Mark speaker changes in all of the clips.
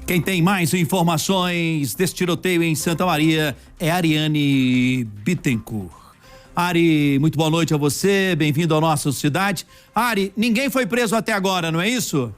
Speaker 1: Quem tem mais informações desse tiroteio em Santa Maria é Ariane Bittencourt. Ari, muito boa noite a você, bem-vindo à nossa cidade. Ari, ninguém foi preso até agora, não é isso?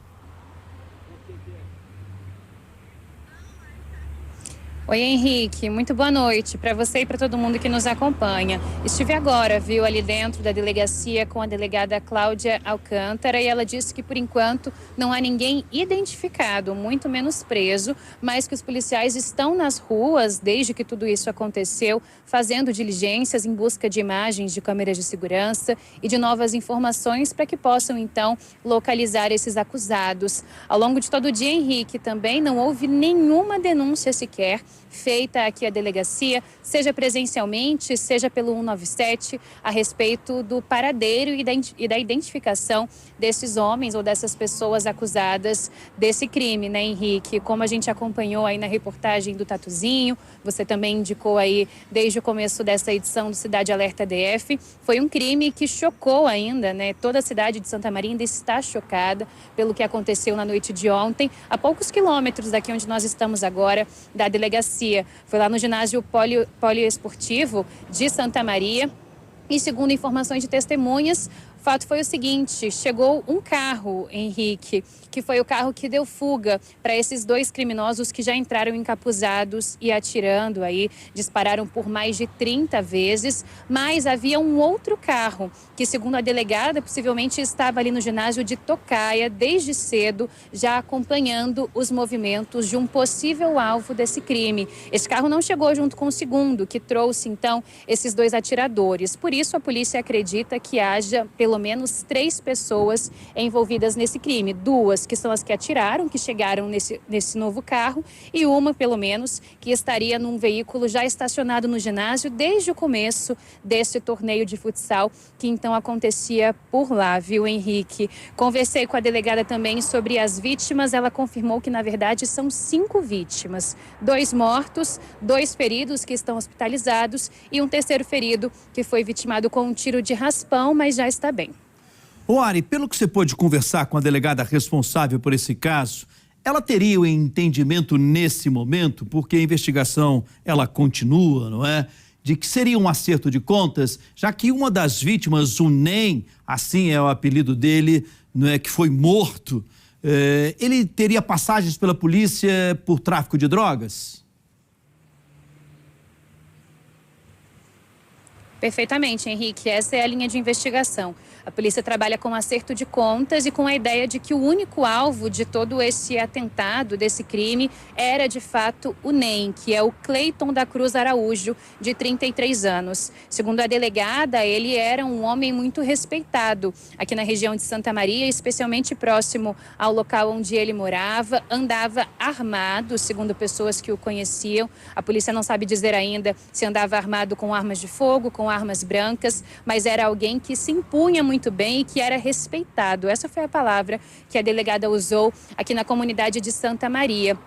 Speaker 2: Oi, Henrique, muito boa noite para você e para todo mundo que nos acompanha. Estive agora, viu, ali dentro da delegacia com a delegada Cláudia Alcântara e ela disse que, por enquanto, não há ninguém identificado, muito menos preso, mas que os policiais estão nas ruas desde que tudo isso aconteceu, fazendo diligências em busca de imagens de câmeras de segurança e de novas informações para que possam, então, localizar esses acusados. Ao longo de todo o dia, Henrique, também não houve nenhuma denúncia sequer feita aqui à delegacia, seja presencialmente, seja pelo 197, a respeito do paradeiro e da identificação desses homens ou dessas pessoas acusadas desse crime, né, Henrique? Como a gente acompanhou aí na reportagem do Tatuzinho, você também indicou aí desde o começo dessa edição do Cidade Alerta DF, foi um crime que chocou ainda, né? Toda a cidade de Santa Maria ainda está chocada pelo que aconteceu na noite de ontem, a poucos quilômetros daqui onde nós estamos agora, da delegacia. Foi lá no ginásio poliesportivo de Santa Maria e, segundo informações de testemunhas, o fato foi o seguinte: chegou um carro, Henrique, que foi o carro que deu fuga para esses dois criminosos que já entraram encapuzados e atirando aí, dispararam por mais de 30 vezes, mas havia um outro carro que, segundo a delegada, possivelmente estava ali no ginásio de Tocaia desde cedo, já acompanhando os movimentos de um possível alvo desse crime. Esse carro não chegou junto com o segundo, que trouxe então esses dois atiradores. Por isso, a polícia acredita que haja pelo menos 3 pessoas envolvidas nesse crime. 2 que são as que atiraram, que chegaram nesse novo carro, e uma, pelo menos, que estaria num veículo já estacionado no ginásio desde o começo desse torneio de futsal que então acontecia por lá, viu, Henrique? Conversei com a delegada também sobre as vítimas. Ela confirmou que, na verdade, são 5 vítimas. 2 mortos, 2 feridos que estão hospitalizados e um terceiro ferido que foi vitimado com um tiro de raspão, mas já está bem.
Speaker 1: Ô Ari, pelo que você pôde conversar com a delegada responsável por esse caso, ela teria o entendimento nesse momento, porque a investigação ela continua, não é? De que seria um acerto de contas, já que uma das vítimas, o NEM, assim é o apelido dele, não é, que foi morto, ele teria passagens pela polícia por tráfico de drogas?
Speaker 2: Perfeitamente, Henrique. Essa é a linha de investigação. A polícia trabalha com acerto de contas e com a ideia de que o único alvo de todo esse atentado, desse crime, era de fato o NEM, que é o Cleiton da Cruz Araújo, de 33 anos. Segundo a delegada, ele era um homem muito respeitado aqui na região de Santa Maria, especialmente próximo ao local onde ele morava, andava armado, segundo pessoas que o conheciam. A polícia não sabe dizer ainda se andava armado com armas de fogo, com armas brancas, mas era alguém que se impunha muito bem e que era respeitado. Essa foi a palavra que a delegada usou aqui na comunidade de Santa Maria.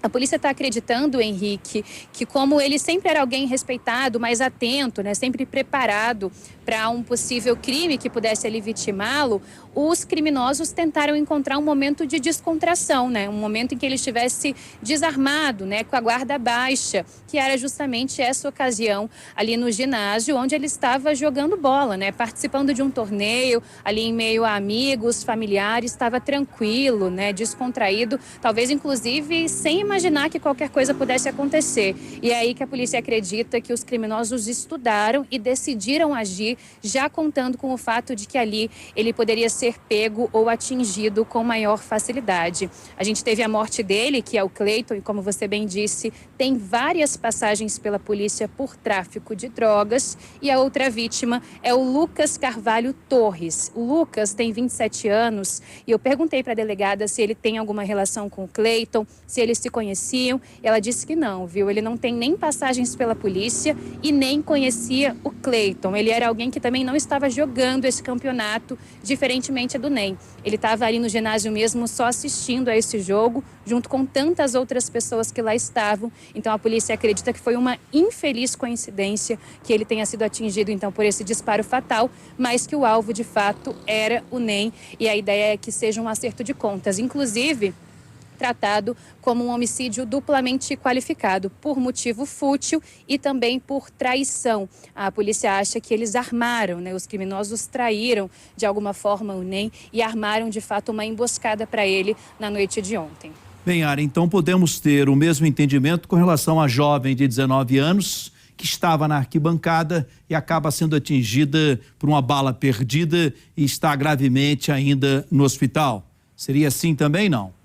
Speaker 2: A polícia está acreditando, Henrique, que como ele sempre era alguém respeitado, mais atento, né, sempre preparado para um possível crime que pudesse ali vitimá-lo, os criminosos tentaram encontrar um momento de descontração, né, um momento em que ele estivesse desarmado, né, com a guarda baixa, que era justamente essa ocasião ali no ginásio, onde ele estava jogando bola, né, participando de um torneio, ali em meio a amigos, familiares, estava tranquilo, né, descontraído, talvez inclusive sem imaginar que qualquer coisa pudesse acontecer. E é aí que a polícia acredita que os criminosos estudaram e decidiram agir, já contando com o fato de que ali ele poderia ser pego ou atingido com maior facilidade. A gente teve a morte dele, que é o Cleiton, e como você bem disse, tem várias passagens pela polícia por tráfico de drogas, e a outra vítima é o Lucas Carvalho Torres. O Lucas tem 27 anos e eu perguntei para a delegada se ele tem alguma relação com o Cleiton, se eles se conheciam, e ela disse que não, viu? Ele não tem nem passagens pela polícia e nem conhecia o Cleiton. Ele era alguém que também não estava jogando esse campeonato, diferentemente do NEM. Ele estava ali no ginásio mesmo só assistindo a esse jogo, junto com tantas outras pessoas que lá estavam. Então a polícia acredita que foi uma infeliz coincidência que ele tenha sido atingido então por esse disparo fatal, mas que o alvo de fato era o NEM, e a ideia é que seja um acerto de contas. Inclusive, tratado como um homicídio duplamente qualificado, por motivo fútil e também por traição. A polícia acha que eles armaram, né? Os criminosos traíram de alguma forma o NEM e armaram de fato uma emboscada para ele na noite de ontem.
Speaker 1: Bem, Ari, então podemos ter o mesmo entendimento com relação à jovem de 19 anos que estava na arquibancada e acaba sendo atingida por uma bala perdida e está gravemente ainda no hospital. Seria assim também, não?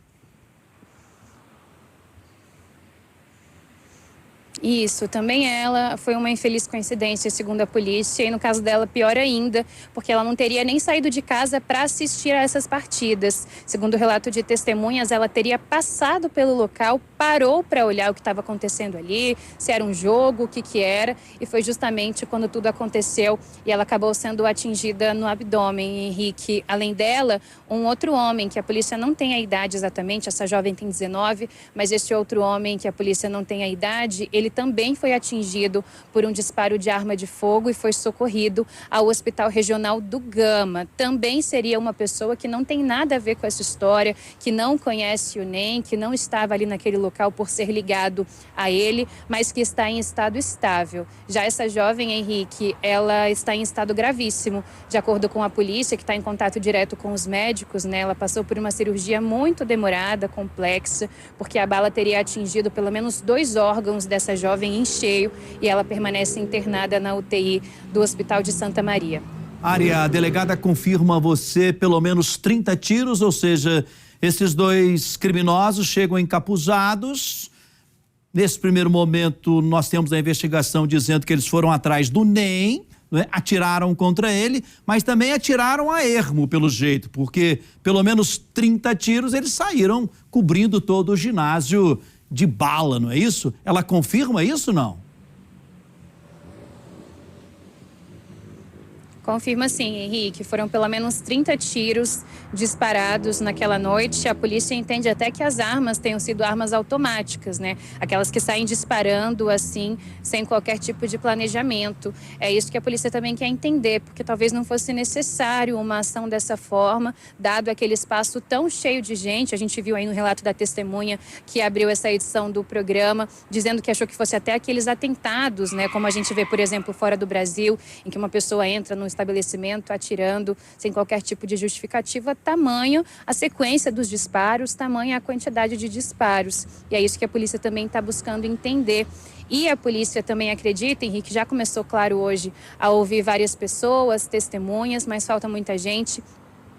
Speaker 2: Isso, também ela foi uma infeliz coincidência, segundo a polícia, e no caso dela, pior ainda, porque ela não teria nem saído de casa para assistir a essas partidas. Segundo o relato de testemunhas, ela teria passado pelo local, parou para olhar o que estava acontecendo ali, se era um jogo, o que era, e foi justamente quando tudo aconteceu e ela acabou sendo atingida no abdômen, Henrique. Além dela, um outro homem, que a polícia não tem a idade exatamente, essa jovem tem 19, mas esse outro homem, que a polícia não tem a idade, ele também foi atingido por um disparo de arma de fogo e foi socorrido ao Hospital Regional do Gama. Também seria uma pessoa que não tem nada a ver com essa história, que não conhece o NEM, que não estava ali naquele local por ser ligado a ele, mas que está em estado estável. Já essa jovem, Henrique, ela está em estado gravíssimo. De acordo com a polícia, que está em contato direto com os médicos, né? Ela passou por uma cirurgia muito demorada, complexa, porque a bala teria atingido pelo menos 2 órgãos dessa jovem em cheio e ela permanece internada na UTI do Hospital de Santa Maria.
Speaker 1: Área, a delegada confirma a você pelo menos 30 tiros, ou seja, esses 2 criminosos chegam encapuzados. Nesse primeiro momento, nós temos a investigação dizendo que eles foram atrás do NEM, né? Atiraram contra ele, mas também atiraram a ermo, pelo jeito, porque pelo menos 30 tiros eles saíram cobrindo todo o ginásio de bala, não é isso? Ela confirma isso, não?
Speaker 2: Confirma sim, Henrique. Foram pelo menos 30 tiros disparados naquela noite. A polícia entende até que as armas tenham sido armas automáticas, né? Aquelas que saem disparando assim, sem qualquer tipo de planejamento. É isso que a polícia também quer entender, porque talvez não fosse necessário uma ação dessa forma, dado aquele espaço tão cheio de gente. A gente viu aí no relato da testemunha que abriu essa edição do programa, dizendo que achou que fosse até aqueles atentados, né? Como a gente vê, por exemplo, fora do Brasil, em que uma pessoa entra no estabelecimento atirando sem qualquer tipo de justificativa, tamanho a sequência dos disparos, tamanho a quantidade de disparos. E é isso que a polícia também está buscando entender. E a polícia também acredita, Henrique, já começou, claro, hoje a ouvir várias pessoas, testemunhas, mas falta muita gente.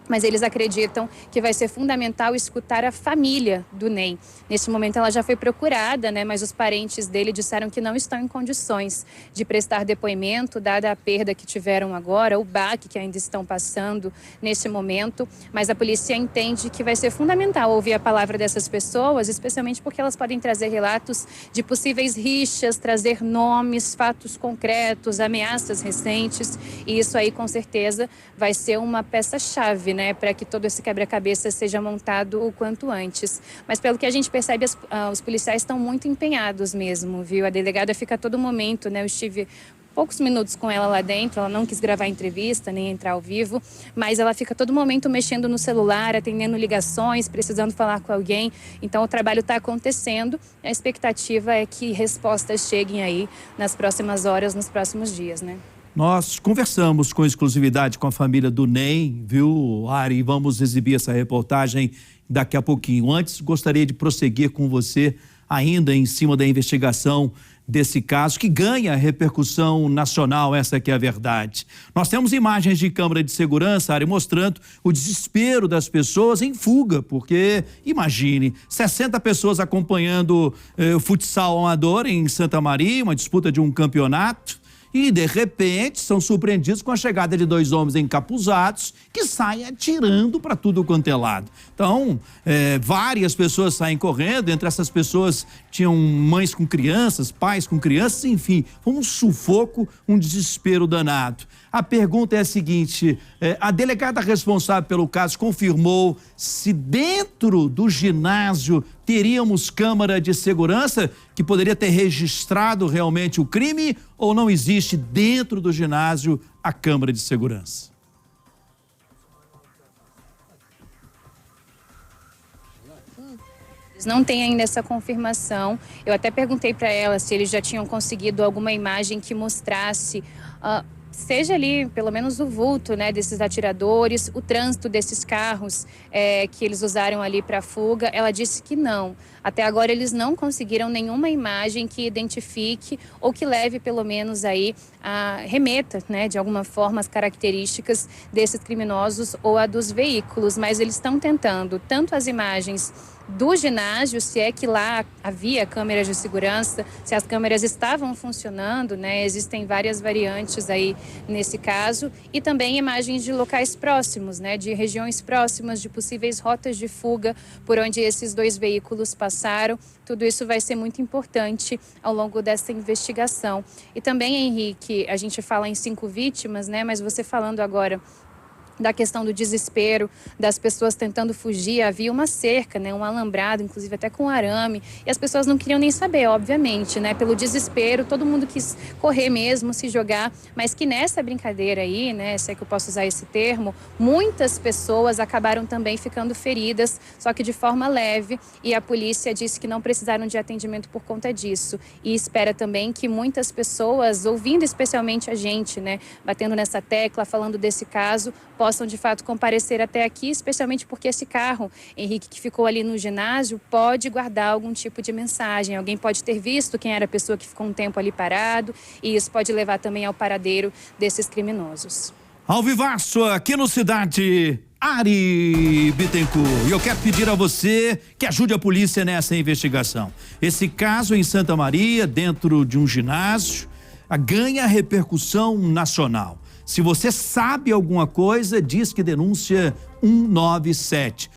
Speaker 2: Mas eles acreditam que vai ser fundamental escutar a família do NEM. Neste momento ela já foi procurada, né? Mas os parentes dele disseram que não estão em condições de prestar depoimento, dada a perda que tiveram agora, o baque que ainda estão passando neste momento. Mas a polícia entende que vai ser fundamental ouvir a palavra dessas pessoas, especialmente porque elas podem trazer relatos de possíveis rixas, trazer nomes, fatos concretos, ameaças recentes. E isso aí, com certeza, vai ser uma peça-chave, né, para que todo esse quebra-cabeça seja montado o quanto antes. Mas pelo que a gente percebe, os policiais estão muito empenhados mesmo, viu? A delegada fica a todo momento, né? Eu estive poucos minutos com ela lá dentro, ela não quis gravar entrevista, nem entrar ao vivo, mas ela fica a todo momento mexendo no celular, atendendo ligações, precisando falar com alguém. Então o trabalho está acontecendo, a expectativa é que respostas cheguem aí nas próximas horas, nos próximos dias, né?
Speaker 1: Nós conversamos com exclusividade com a família do NEM, viu, Ari? Vamos exibir essa reportagem daqui a pouquinho. Antes, gostaria de prosseguir com você, ainda em cima da investigação desse caso, que ganha repercussão nacional, essa que é a verdade. Nós temos imagens de câmera de segurança, Ari, mostrando o desespero das pessoas em fuga, porque, imagine, 60 pessoas acompanhando o futsal amador em Santa Maria, uma disputa de um campeonato, e, de repente, são surpreendidos com a chegada de 2 homens encapuzados que saem atirando para tudo quanto é lado. Então, várias pessoas saem correndo, entre essas pessoas tinham mães com crianças, pais com crianças, enfim, foi um sufoco, um desespero danado. A pergunta é a seguinte, a delegada responsável pelo caso confirmou se dentro do ginásio teríamos câmara de segurança que poderia ter registrado realmente o crime ou não existe dentro do ginásio a câmara de segurança?
Speaker 2: não têm ainda essa confirmação. Eu até perguntei para ela se eles já tinham conseguido alguma imagem que mostrasse seja ali, pelo menos o vulto, né, desses atiradores, o trânsito desses carros que eles usaram ali para a fuga. Ela disse que não. Até agora eles não conseguiram nenhuma imagem que identifique ou que leve pelo menos aí remeta, né, de alguma forma as características desses criminosos ou a dos veículos. Mas eles estão tentando tanto as imagens do ginásio, se é que lá havia câmeras de segurança, se as câmeras estavam funcionando, né? Existem várias variantes aí nesse caso, e também imagens de locais próximos, né? De regiões próximas, de possíveis rotas de fuga por onde esses dois veículos passaram. Tudo isso vai ser muito importante ao longo dessa investigação. E também, Henrique, a gente fala em 5 vítimas, né? Mas você falando agora da questão do desespero, das pessoas tentando fugir, havia uma cerca, né, um alambrado, inclusive até com arame, e as pessoas não queriam nem saber, obviamente, né, pelo desespero, todo mundo quis correr mesmo, se jogar, mas que nessa brincadeira aí, né, se é que eu posso usar esse termo, muitas pessoas acabaram também ficando feridas, só que de forma leve, e a polícia disse que não precisaram de atendimento por conta disso, e espera também que muitas pessoas, ouvindo especialmente a gente, né, batendo nessa tecla, falando desse caso, possam de fato comparecer até aqui, especialmente porque esse carro, Henrique, que ficou ali no ginásio, pode guardar algum tipo de mensagem. Alguém pode ter visto quem era a pessoa que ficou um tempo ali parado, e isso pode levar também ao paradeiro desses criminosos.
Speaker 1: Ao vivaço, aqui no Cidade, Ari Bittencourt. E eu quero pedir a você que ajude a polícia nessa investigação. Esse caso em Santa Maria, dentro de um ginásio, ganha repercussão nacional. Se você sabe alguma coisa, diz que denúncia 197.